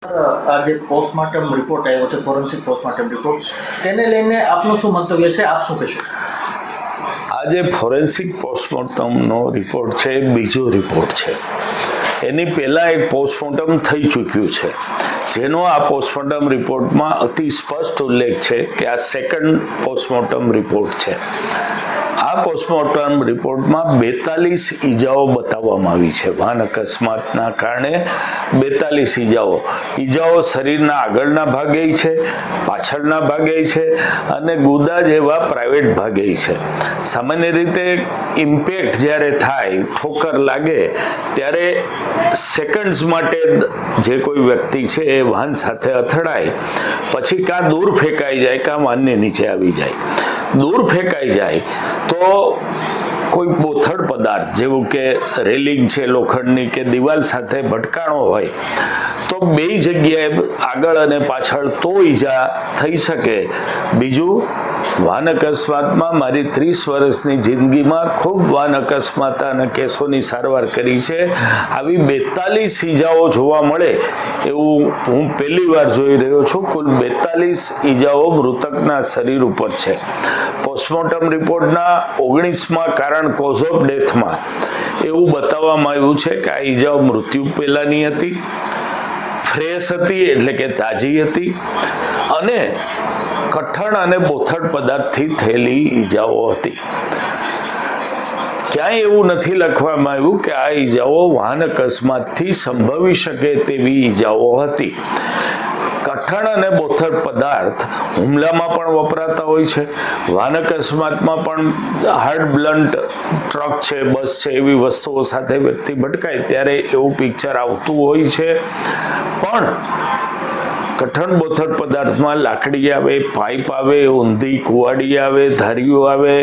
આજે postmortem report આવ્યો છે, ફોરેન્સિક પોસ્ટમોર્ટમ રિપોર્ટ, તેને લઈને આપનું શું મંતવ્ય છે, આપ શું કહેશો? આજે ફોરેન્સિક પોસ્ટમોર્ટમનો રિપોર્ટ છે, બીજો રિપોર્ટ છે. એની પહેલા એક પોસ્ટમોર્ટમ થઈ ચૂક્યું છે, જેનો આ પોસ્ટમોર્ટમ રિપોર્ટમાં અતિ સ્પષ્ટ ઉલ્લેખ છે કે આ સેકન્ડ પોસ્ટમોર્ટમ રિપોર્ટ છે. આ પોસ્ટમોર્ટમ રિપોર્ટમાં 42 ઈજાઓ બતાવવામાં આવી છે. વાહન અકસ્માતના કારણે 42 ઈજાઓ શરીરના આગળના ભાગે છે, પાછળના ભાગે છે અને ગુદા જેવા પ્રાઇવેટ ભાગે છે. સામાન્ય રીતે ઇમ્પેક્ટ જ્યારે થાય, ઠોકર લાગે, ત્યારે સેકન્ડ્સ માટે જે કોઈ વ્યક્તિ છે એ વાહન સાથે અથડાય, પછી કાં દૂર ફેંકાઈ જાય કાં વાહનની નીચે આવી જાય. દૂર ફેંકાઈ જાય તો કોઈ બોથડ પદાર્થ જેવું કે રેલિંગ છે લોખંડની કે દિવાલ સાથે ભટકાણો હોય તો બે જગ્યાએ આગળ અને પાછળ તો ઈજા થઈ શકે. બીજું, વાહન અકસ્માતમાં મારી 30 વર્ષની જિંદગીમાં ખૂબ વાહન અકસ્માત અને કેસોની સારવાર કરી છે. આવી 42 ઈજાઓ જોવા મળે એવું હું પહેલી વાર જોઈ રહ્યો છું. કુલ 42 ઈજાઓ મૃતકના શરીર ઉપર છે. પોસ્ટમોર્ટમ રિપોર્ટના 19મા કારણ કોઝ ઓફ ડેથમાં એવું બતાવવામાં આવ્યું છે કે આ ઈજાઓ મૃત્યુ પહેલાની હતી, ફ્રેશ હતી એટલે કે તાજી હતી અને કઠણ અને બોથડ પદાર્થથી થયેલી ઈજાઓ હતી. ક્યાંય એવું નથી લખવામાં આવ્યું કે આ ઈજાઓ વાહન અકસ્માતથી સંભવી શકે તેવી ઈજાઓ હતી. કઠણ અને બોથડ પદાર્થ હુમલામાં પણ વપરાતા હોય છે, વાહન અકસ્માતમાં પણ હાર્ડ બ્લન્ટ ટ્રક છે, બસ છે, એવી વસ્તુઓ સાથે વ્યક્તિ ભટકાય ત્યારે એવું પિક્ચર આવતું હોય છે. પણ કઠણ બોથડ પદાર્થમાં લાકડી આવે, પાઇપ આવે, ઊંધી કુવાડી આવે, ધારીઓ આવે,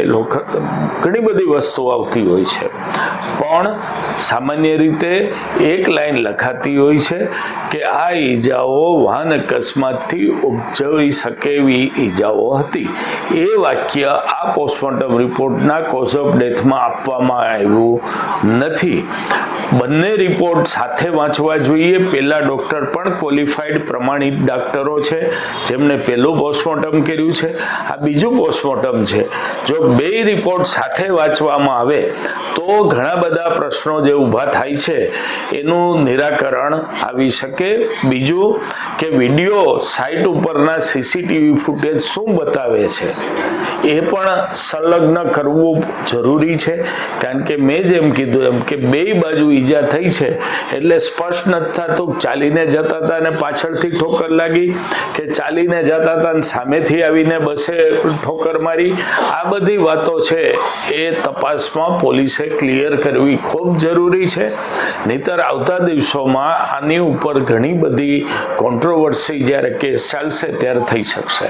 ઘણી બધી વસ્તુઓ આવતી હોય છે. પણ સામાન્ય રીતે એક લાઈન લખાતી હોય છે કે આ ઈજાઓ વાહન અકસ્માતથી ઉપજવી શકે એવી ઈજાઓ હતી. એ વાક્ય આ પોસ્ટમોર્ટમ રિપોર્ટના કોઝ ઓફ ડેથમાં આપવામાં આવ્યું નથી. બંને રિપોર્ટ સાથે વાંચવા જોઈએ. પેલા ડોક્ટર પણ ક્વોલિફાઈડ પ્રમાણિત ડોક્ટરો છે જેમણે પહેલું પોસ્ટમોર્ટમ કર્યું છે, આ બીજું પોસ્ટમોર્ટમ છે. જો બે રિપોર્ટ સાથે વાંચવામાં આવે તો ઘણા બધા પ્રશ્નો જે ઊભા થાય છે એનું નિરાકરણ આવી શકે. બીજું કે વિડીયો સાઇટ ઉપરના સીસીટીવી ફૂટેજ શું બતાવે છે એ પણ સંલગ્ન કરવું જરૂરી છે, કારણ કે મેં જેમ કીધું એમ કે બે બાજુ ઈજા થઈ છે એટલે સ્પષ્ટ નથી થતું ચાલીને જતા હતા અને પાછળથી ઠોકર લાગી કે ચાલીને જતા હતા અને સામેથી આવીને બસે ઠોકર મારી. આ બધી વાતો છે એ તપાસમાં પોલીસે ક્લિયર કરવી ખૂબ જરૂરી છે. નહીતર આવતા દિવસોમાં આની ઉપર ઘણી બધી કોન્ટ્રોવર્સી જ્યારે કેસ ચાલશે ત્યારે થઈ શકશે.